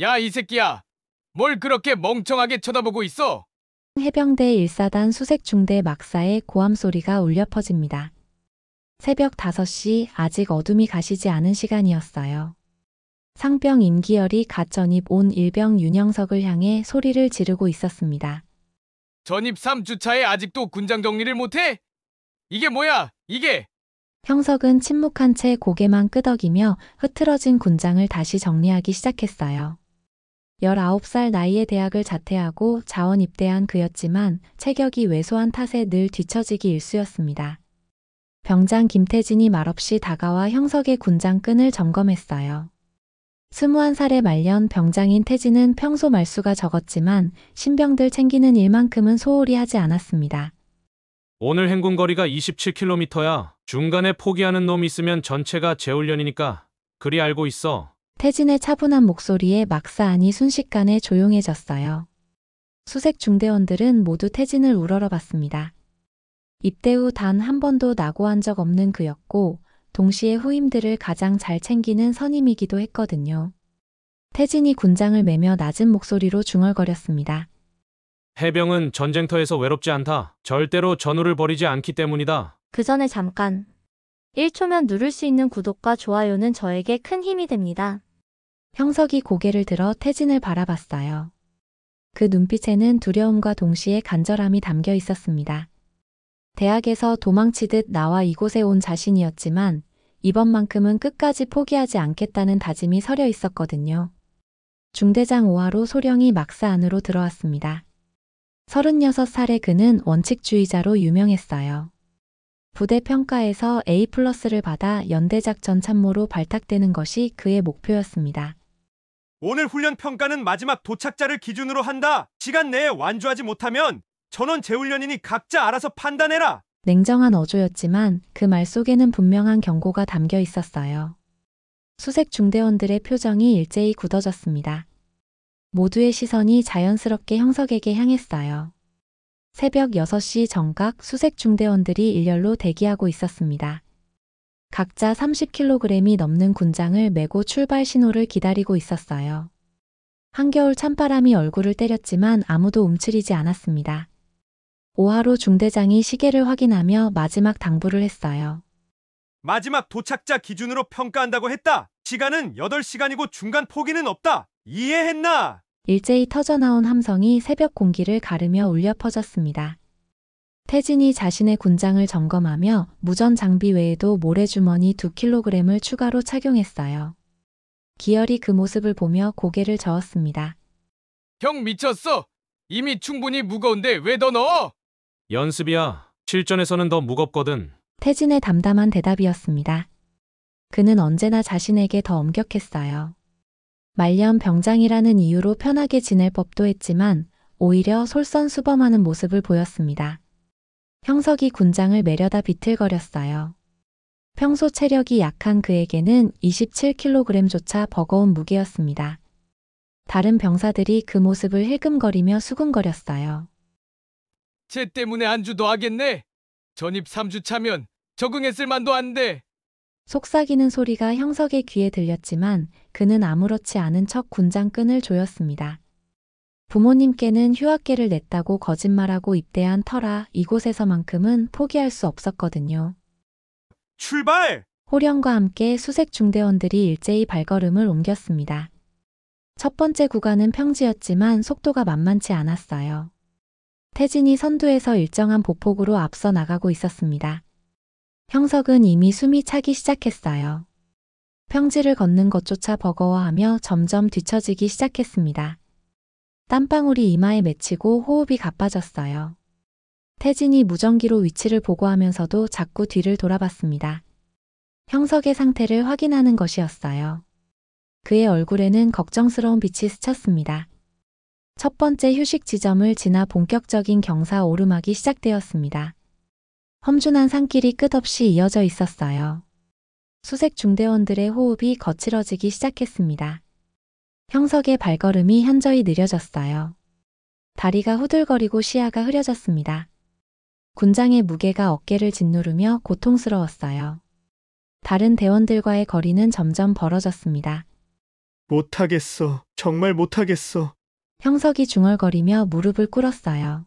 야, 이 새끼야. 뭘 그렇게 멍청하게 쳐다보고 있어? 해병대 1사단 수색중대 막사의 고함 소리가 울려 퍼집니다. 새벽 5시 아직 어둠이 가시지 않은 시간이었어요. 상병 임기열이 갓 전입 온 일병 윤영석을 향해 소리를 지르고 있었습니다. 전입 3주차에 아직도 군장 정리를 못해? 이게 뭐야? 이게! 형석은 침묵한 채 고개만 끄덕이며 흐트러진 군장을 다시 정리하기 시작했어요. 19살 나이에 대학을 자퇴하고 자원 입대한 그였지만 체격이 왜소한 탓에 늘 뒤처지기 일쑤였습니다. 병장 김태진이 말없이 다가와 형석의 군장 끈을 점검했어요. 21살의 말년 병장인 태진은 평소 말수가 적었지만 신병들 챙기는 일만큼은 소홀히 하지 않았습니다. 오늘 행군 거리가 27km야. 중간에 포기하는 놈 있으면 전체가 재훈련이니까. 그리 알고 있어. 태진의 차분한 목소리에 막사 안이 순식간에 조용해졌어요. 수색 중대원들은 모두 태진을 우러러봤습니다. 입대 후 단 한 번도 낙오한 적 없는 그였고 동시에 후임들을 가장 잘 챙기는 선임이기도 했거든요. 태진이 군장을 매며 낮은 목소리로 중얼거렸습니다. 해병은 전쟁터에서 외롭지 않다. 절대로 전우를 버리지 않기 때문이다. 그 전에 잠깐. 1초면 누를 수 있는 구독과 좋아요는 저에게 큰 힘이 됩니다. 형석이 고개를 들어 태진을 바라봤어요. 그 눈빛에는 두려움과 동시에 간절함이 담겨 있었습니다. 대학에서 도망치듯 나와 이곳에 온 자신이었지만 이번만큼은 끝까지 포기하지 않겠다는 다짐이 서려 있었거든요. 중대장 5하로 소령이 막사 안으로 들어왔습니다. 36살의 그는 원칙주의자로 유명했어요. 부대 평가에서 A+를 받아 연대작전 참모로 발탁되는 것이 그의 목표였습니다. 오늘 훈련 평가는 마지막 도착자를 기준으로 한다. 시간 내에 완주하지 못하면 전원 재훈련이니 각자 알아서 판단해라. 냉정한 어조였지만 그 말 속에는 분명한 경고가 담겨 있었어요. 수색 중대원들의 표정이 일제히 굳어졌습니다. 모두의 시선이 자연스럽게 형석에게 향했어요. 새벽 6시 정각 수색 중대원들이 일렬로 대기하고 있었습니다. 각자 30kg이 넘는 군장을 메고 출발 신호를 기다리고 있었어요. 한겨울 찬바람이 얼굴을 때렸지만 아무도 움츠리지 않았습니다. 5하로 중대장이 시계를 확인하며 마지막 당부를 했어요. 마지막 도착자 기준으로 평가한다고 했다. 시간은 8시간이고 중간 포기는 없다. 이해했나? 일제히 터져나온 함성이 새벽 공기를 가르며 울려 퍼졌습니다. 태진이 자신의 군장을 점검하며 무전 장비 외에도 모래주머니 2kg을 추가로 착용했어요. 기열이 그 모습을 보며 고개를 저었습니다. 형 미쳤어! 이미 충분히 무거운데 왜 더 넣어? 연습이야. 실전에서는 더 무겁거든. 태진의 담담한 대답이었습니다. 그는 언제나 자신에게 더 엄격했어요. 말년 병장이라는 이유로 편하게 지낼 법도 했지만 오히려 솔선수범하는 모습을 보였습니다. 형석이 군장을 매려다 비틀거렸어요. 평소 체력이 약한 그에게는 27kg조차 버거운 무게였습니다. 다른 병사들이 그 모습을 힐끔거리며 수군거렸어요. 쟤 때문에 안주 더 하겠네? 전입 3주 차면 적응했을 만도 안 돼. 속삭이는 소리가 형석의 귀에 들렸지만 그는 아무렇지 않은 척 군장끈을 조였습니다. 부모님께는 휴학계를 냈다고 거짓말하고 입대한 터라 이곳에서만큼은 포기할 수 없었거든요. 출발! 호령과 함께 수색 중대원들이 일제히 발걸음을 옮겼습니다. 첫 번째 구간은 평지였지만 속도가 만만치 않았어요. 태진이 선두에서 일정한 보폭으로 앞서 나가고 있었습니다. 형석은 이미 숨이 차기 시작했어요. 평지를 걷는 것조차 버거워하며 점점 뒤처지기 시작했습니다. 땀방울이 이마에 맺히고 호흡이 가빠졌어요. 태진이 무전기로 위치를 보고하면서도 자꾸 뒤를 돌아봤습니다. 형석의 상태를 확인하는 것이었어요. 그의 얼굴에는 걱정스러운 빛이 스쳤습니다. 첫 번째 휴식 지점을 지나 본격적인 경사 오르막이 시작되었습니다. 험준한 산길이 끝없이 이어져 있었어요. 수색 중대원들의 호흡이 거칠어지기 시작했습니다. 형석의 발걸음이 현저히 느려졌어요. 다리가 후들거리고 시야가 흐려졌습니다. 군장의 무게가 어깨를 짓누르며 고통스러웠어요. 다른 대원들과의 거리는 점점 벌어졌습니다. 못하겠어. 정말 못하겠어. 형석이 중얼거리며 무릎을 꿇었어요.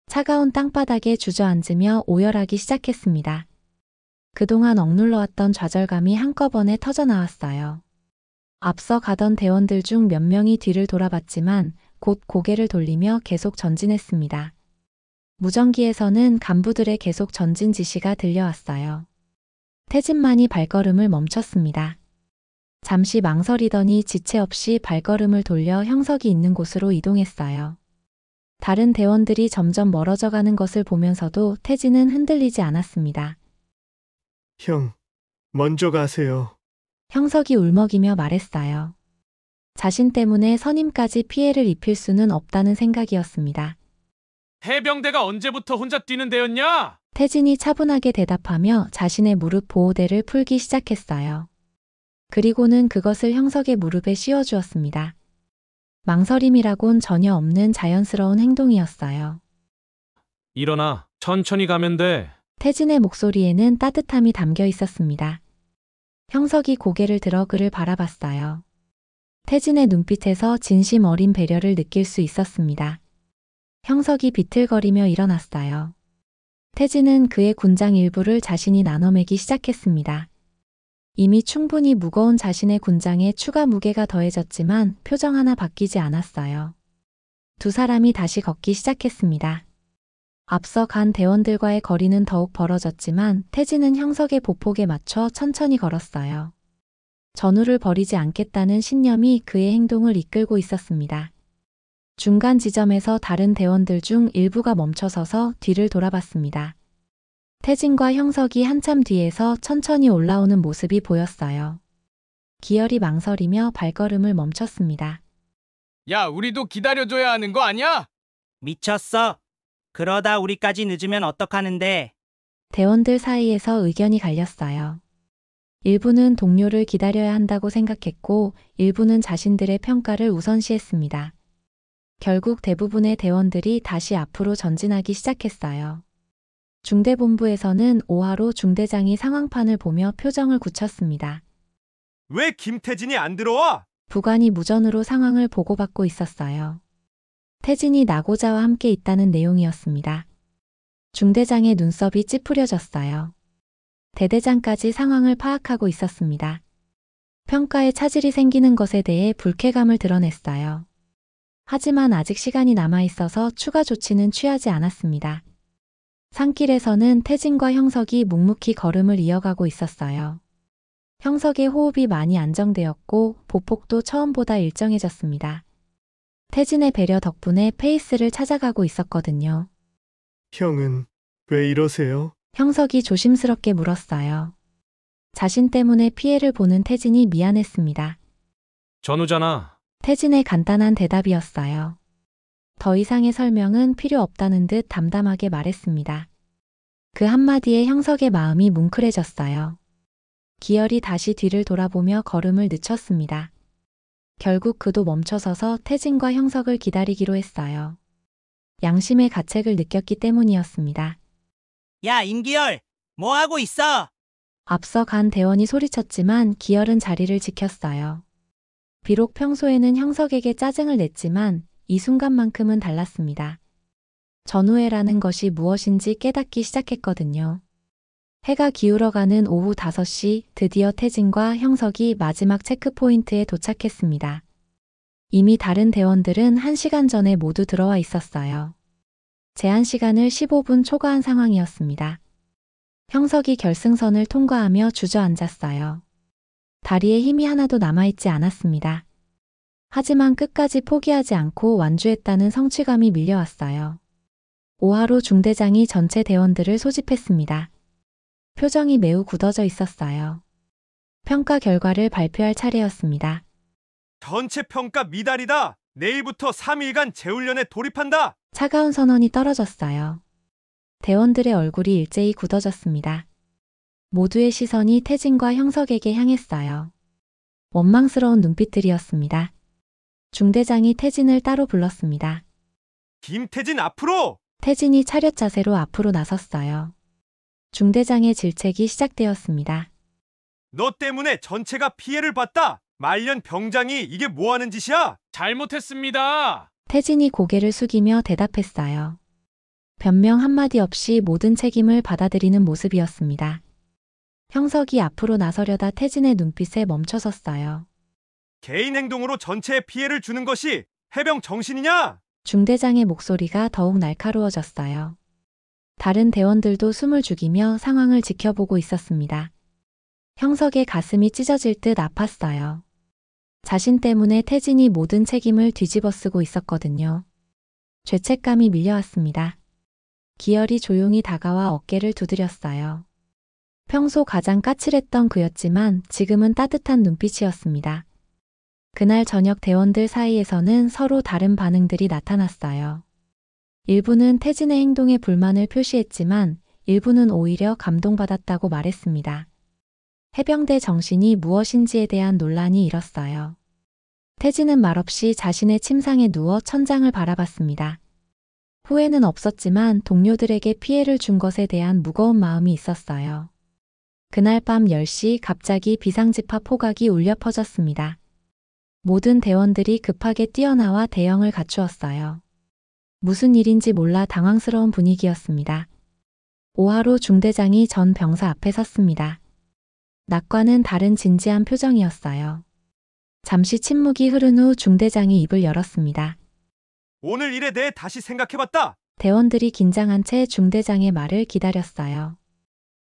차가운 땅바닥에 주저앉으며 오열하기 시작했습니다. 그동안 억눌러왔던 좌절감이 한꺼번에 터져나왔어요. 앞서 가던 대원들 중 몇 명이 뒤를 돌아봤지만 곧 고개를 돌리며 계속 전진했습니다. 무전기에서는 간부들의 계속 전진 지시가 들려왔어요. 태진만이 발걸음을 멈췄습니다. 잠시 망설이더니 지체 없이 발걸음을 돌려 형석이 있는 곳으로 이동했어요. 다른 대원들이 점점 멀어져 가는 것을 보면서도 태진은 흔들리지 않았습니다. 형, 먼저 가세요. 형석이 울먹이며 말했어요. 자신 때문에 선임까지 피해를 입힐 수는 없다는 생각이었습니다. 해병대가 언제부터 혼자 뛰는 데였냐? 태진이 차분하게 대답하며 자신의 무릎 보호대를 풀기 시작했어요. 그리고는 그것을 형석의 무릎에 씌워주었습니다. 망설임이라곤 전혀 없는 자연스러운 행동이었어요. 일어나. 천천히 가면 돼. 태진의 목소리에는 따뜻함이 담겨 있었습니다. 형석이 고개를 들어 그를 바라봤어요. 태진의 눈빛에서 진심 어린 배려를 느낄 수 있었습니다. 형석이 비틀거리며 일어났어요. 태진은 그의 군장 일부를 자신이 나눠매기 시작했습니다. 이미 충분히 무거운 자신의 군장에 추가 무게가 더해졌지만 표정 하나 바뀌지 않았어요. 두 사람이 다시 걷기 시작했습니다. 앞서 간 대원들과의 거리는 더욱 벌어졌지만 태진은 형석의 보폭에 맞춰 천천히 걸었어요. 전우를 버리지 않겠다는 신념이 그의 행동을 이끌고 있었습니다. 중간 지점에서 다른 대원들 중 일부가 멈춰서서 뒤를 돌아봤습니다. 태진과 형석이 한참 뒤에서 천천히 올라오는 모습이 보였어요. 기열이 망설이며 발걸음을 멈췄습니다. 야, 우리도 기다려줘야 하는 거 아니야? 미쳤어. 그러다 우리까지 늦으면 어떡하는데. 대원들 사이에서 의견이 갈렸어요. 일부는 동료를 기다려야 한다고 생각했고 일부는 자신들의 평가를 우선시했습니다. 결국 대부분의 대원들이 다시 앞으로 전진하기 시작했어요. 중대본부에서는 오하로 중대장이 상황판을 보며 표정을 굳혔습니다. 왜 김태진이 안 들어와? 부관이 무전으로 상황을 보고받고 있었어요. 태진이 나고자와 함께 있다는 내용이었습니다. 중대장의 눈썹이 찌푸려졌어요. 대대장까지 상황을 파악하고 있었습니다. 평가에 차질이 생기는 것에 대해 불쾌감을 드러냈어요. 하지만 아직 시간이 남아있어서 추가 조치는 취하지 않았습니다. 산길에서는 태진과 형석이 묵묵히 걸음을 이어가고 있었어요. 형석의 호흡이 많이 안정되었고 보폭도 처음보다 일정해졌습니다. 태진의 배려 덕분에 페이스를 찾아가고 있었거든요. 형은 왜 이러세요? 형석이 조심스럽게 물었어요. 자신 때문에 피해를 보는 태진이 미안했습니다. 전우잖아. 태진의 간단한 대답이었어요. 더 이상의 설명은 필요 없다는 듯 담담하게 말했습니다. 그 한마디에 형석의 마음이 뭉클해졌어요. 기열이 다시 뒤를 돌아보며 걸음을 늦췄습니다. 결국 그도 멈춰서서 태진과 형석을 기다리기로 했어요. 양심의 가책을 느꼈기 때문이었습니다. 야, 임기열! 뭐 하고 있어? 앞서 간 대원이 소리쳤지만 기열은 자리를 지켰어요. 비록 평소에는 형석에게 짜증을 냈지만 이 순간만큼은 달랐습니다. 전우회라는 것이 무엇인지 깨닫기 시작했거든요. 해가 기울어가는 오후 5시 드디어 태진과 형석이 마지막 체크포인트에 도착했습니다. 이미 다른 대원들은 1시간 전에 모두 들어와 있었어요. 제한 시간을 15분 초과한 상황이었습니다. 형석이 결승선을 통과하며 주저앉았어요. 다리에 힘이 하나도 남아있지 않았습니다. 하지만 끝까지 포기하지 않고 완주했다는 성취감이 밀려왔어요. 오하로 중대장이 전체 대원들을 소집했습니다. 표정이 매우 굳어져 있었어요. 평가 결과를 발표할 차례였습니다. 전체 평가 미달이다. 내일부터 3일간 재훈련에 돌입한다. 차가운 선언이 떨어졌어요. 대원들의 얼굴이 일제히 굳어졌습니다. 모두의 시선이 태진과 형석에게 향했어요. 원망스러운 눈빛들이었습니다. 중대장이 태진을 따로 불렀습니다. 김태진 앞으로! 태진이 차렷 자세로 앞으로 나섰어요. 중대장의 질책이 시작되었습니다. 너 때문에 전체가 피해를 봤다. 말년 병장이 이게 뭐 하는 짓이야? 잘못했습니다. 태진이 고개를 숙이며 대답했어요. 변명 한마디 없이 모든 책임을 받아들이는 모습이었습니다. 형석이 앞으로 나서려다 태진의 눈빛에 멈춰섰어요. 개인 행동으로 전체에 피해를 주는 것이 해병 정신이냐? 중대장의 목소리가 더욱 날카로워졌어요. 다른 대원들도 숨을 죽이며 상황을 지켜보고 있었습니다. 형석의 가슴이 찢어질 듯 아팠어요. 자신 때문에 태진이 모든 책임을 뒤집어쓰고 있었거든요. 죄책감이 밀려왔습니다. 기열이 조용히 다가와 어깨를 두드렸어요. 평소 가장 까칠했던 그였지만 지금은 따뜻한 눈빛이었습니다. 그날 저녁 대원들 사이에서는 서로 다른 반응들이 나타났어요. 일부는 태진의 행동에 불만을 표시했지만 일부는 오히려 감동받았다고 말했습니다. 해병대 정신이 무엇인지에 대한 논란이 일었어요. 태진은 말없이 자신의 침상에 누워 천장을 바라봤습니다. 후회는 없었지만 동료들에게 피해를 준 것에 대한 무거운 마음이 있었어요. 그날 밤 10시 갑자기 비상지파 포각이 울려 퍼졌습니다. 모든 대원들이 급하게 뛰어나와 대형을 갖추었어요. 무슨 일인지 몰라 당황스러운 분위기였습니다. 오하로 중대장이 전 병사 앞에 섰습니다. 낮과는 다른 진지한 표정이었어요. 잠시 침묵이 흐른 후 중대장이 입을 열었습니다. 오늘 일에 대해 다시 생각해봤다. 대원들이 긴장한 채 중대장의 말을 기다렸어요.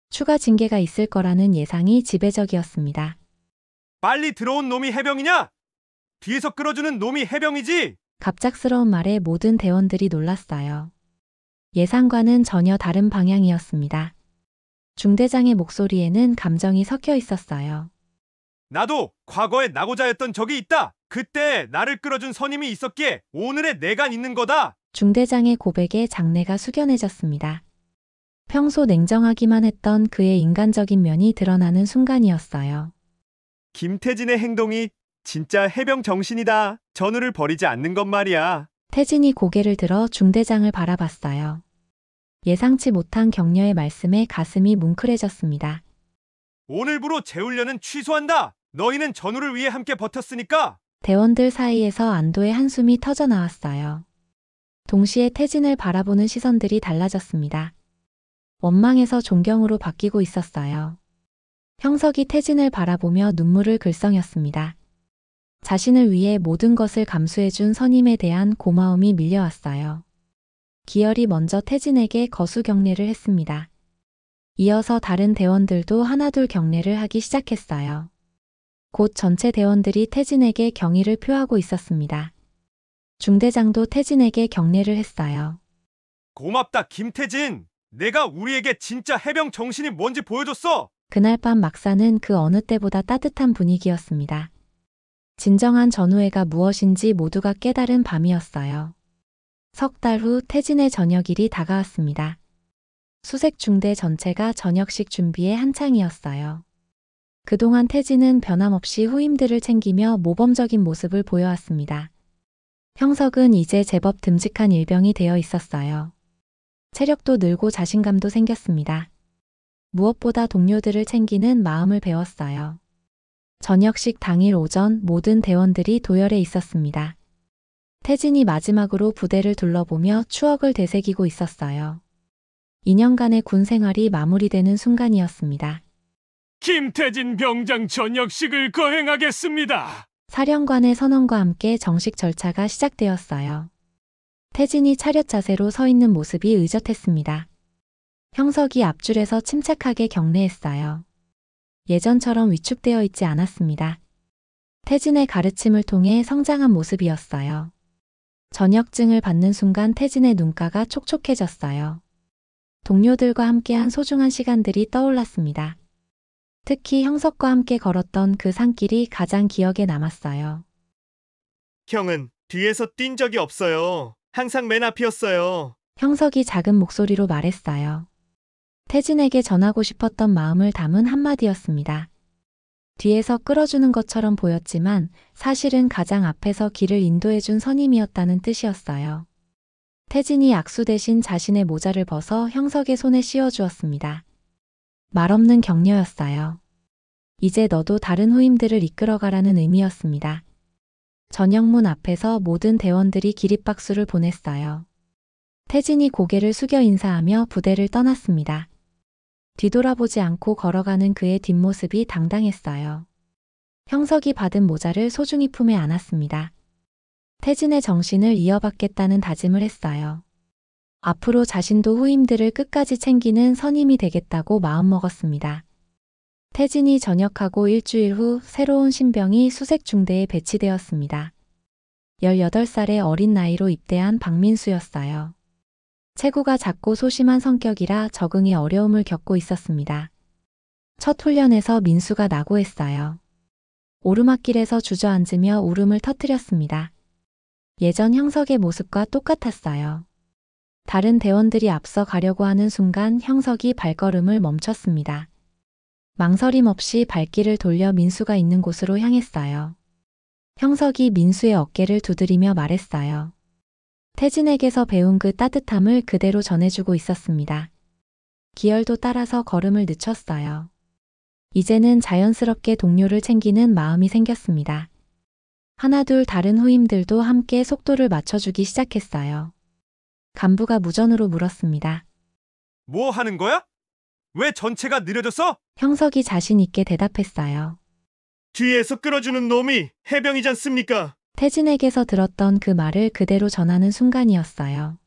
추가 징계가 있을 거라는 예상이 지배적이었습니다. 빨리 들어온 놈이 해병이냐? 뒤에서 끌어주는 놈이 해병이지. 갑작스러운 말에 모든 대원들이 놀랐어요. 예상과는 전혀 다른 방향이었습니다. 중대장의 목소리에는 감정이 섞여 있었어요. 나도 과거에 나고자 했던 적이 있다. 그때 나를 끌어준 선임이 있었기에 오늘의 내가 있는 거다. 중대장의 고백에 장내가 숙연해졌습니다. 평소 냉정하기만 했던 그의 인간적인 면이 드러나는 순간이었어요. 김태진의 행동이 진짜 해병 정신이다. 전우를 버리지 않는 것 말이야. 태진이 고개를 들어 중대장을 바라봤어요. 예상치 못한 격려의 말씀에 가슴이 뭉클해졌습니다. 오늘부로 재훈련은 취소한다. 너희는 전우를 위해 함께 버텼으니까. 대원들 사이에서 안도의 한숨이 터져 나왔어요. 동시에 태진을 바라보는 시선들이 달라졌습니다. 원망에서 존경으로 바뀌고 있었어요. 형석이 태진을 바라보며 눈물을 글썽였습니다. 자신을 위해 모든 것을 감수해준 선임에 대한 고마움이 밀려왔어요. 기열이 먼저 태진에게 거수 경례를 했습니다. 이어서 다른 대원들도 하나둘 경례를 하기 시작했어요. 곧 전체 대원들이 태진에게 경의를 표하고 있었습니다. 중대장도 태진에게 경례를 했어요. 고맙다 김태진. 내가 우리에게 진짜 해병 정신이 뭔지 보여줬어. 그날 밤 막사는 그 어느 때보다 따뜻한 분위기였습니다. 진정한 전우애가 무엇인지 모두가 깨달은 밤이었어요. 석 달 후 태진의 저녁일이 다가왔습니다. 수색 중대 전체가 저녁식 준비에 한창이었어요. 그동안 태진은 변함없이 후임들을 챙기며 모범적인 모습을 보여왔습니다. 형석은 이제 제법 듬직한 일병이 되어 있었어요. 체력도 늘고 자신감도 생겼습니다. 무엇보다 동료들을 챙기는 마음을 배웠어요. 저녁식 당일 오전 모든 대원들이 도열해 있었습니다. 태진이 마지막으로 부대를 둘러보며 추억을 되새기고 있었어요. 2년간의 군 생활이 마무리되는 순간이었습니다. 김태진 병장 저녁식을 거행하겠습니다. 사령관의 선언과 함께 정식 절차가 시작되었어요. 태진이 차렷 자세로 서 있는 모습이 의젓했습니다. 형석이 앞줄에서 침착하게 경례했어요. 예전처럼 위축되어 있지 않았습니다. 태진의 가르침을 통해 성장한 모습이었어요. 저녁증을 받는 순간 태진의 눈가가 촉촉해졌어요. 동료들과 함께한 소중한 시간들이 떠올랐습니다. 특히 형석과 함께 걸었던 그 산길이 가장 기억에 남았어요. 형은 뒤에서 뛴 적이 없어요. 항상 맨 앞이었어요. 형석이 작은 목소리로 말했어요. 태진에게 전하고 싶었던 마음을 담은 한마디였습니다. 뒤에서 끌어주는 것처럼 보였지만 사실은 가장 앞에서 길을 인도해준 선임이었다는 뜻이었어요. 태진이 악수 대신 자신의 모자를 벗어 형석의 손에 씌워주었습니다. 말없는 격려였어요. 이제 너도 다른 후임들을 이끌어가라는 의미였습니다. 전형문 앞에서 모든 대원들이 기립박수를 보냈어요. 태진이 고개를 숙여 인사하며 부대를 떠났습니다. 뒤돌아보지 않고 걸어가는 그의 뒷모습이 당당했어요. 형석이 받은 모자를 소중히 품에 안았습니다. 태진의 정신을 이어받겠다는 다짐을 했어요. 앞으로 자신도 후임들을 끝까지 챙기는 선임이 되겠다고 마음먹었습니다. 태진이 전역하고 일주일 후 새로운 신병이 수색중대에 배치되었습니다. 18살의 어린 나이로 입대한 박민수였어요. 체구가 작고 소심한 성격이라 적응에 어려움을 겪고 있었습니다. 첫 훈련에서 민수가 낙오했어요. 오르막길에서 주저앉으며 울음을 터뜨렸습니다. 예전 형석의 모습과 똑같았어요. 다른 대원들이 앞서 가려고 하는 순간 형석이 발걸음을 멈췄습니다. 망설임 없이 발길을 돌려 민수가 있는 곳으로 향했어요. 형석이 민수의 어깨를 두드리며 말했어요. 태진에게서 배운 그 따뜻함을 그대로 전해주고 있었습니다. 기열도 따라서 걸음을 늦췄어요. 이제는 자연스럽게 동료를 챙기는 마음이 생겼습니다. 하나둘 다른 후임들도 함께 속도를 맞춰주기 시작했어요. 간부가 무전으로 물었습니다. 뭐 하는 거야? 왜 전체가 느려졌어? 형석이 자신 있게 대답했어요. 뒤에서 끌어주는 놈이 해병이지 않습니까? 태진에게서 들었던 그 말을 그대로 전하는 순간이었어요.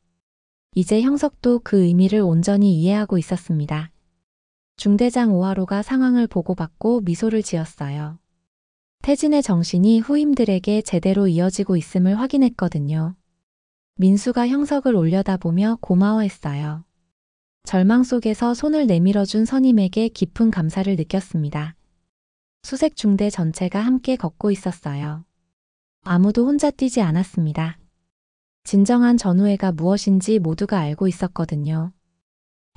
이제 형석도 그 의미를 온전히 이해하고 있었습니다. 중대장 오하로가 상황을 보고받고 미소를 지었어요. 태진의 정신이 후임들에게 제대로 이어지고 있음을 확인했거든요. 민수가 형석을 올려다보며 고마워했어요. 절망 속에서 손을 내밀어준 선임에게 깊은 감사를 느꼈습니다. 수색중대 전체가 함께 걷고 있었어요. 아무도 혼자 뛰지 않았습니다. 진정한 전우회가 무엇인지 모두가 알고 있었거든요.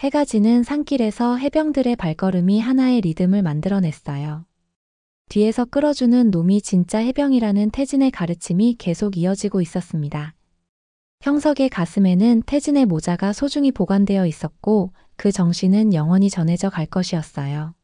해가 지는 산길에서 해병들의 발걸음이 하나의 리듬을 만들어냈어요. 뒤에서 끌어주는 놈이 진짜 해병이라는 태진의 가르침이 계속 이어지고 있었습니다. 형석의 가슴에는 태진의 모자가 소중히 보관되어 있었고 그 정신은 영원히 전해져 갈 것이었어요.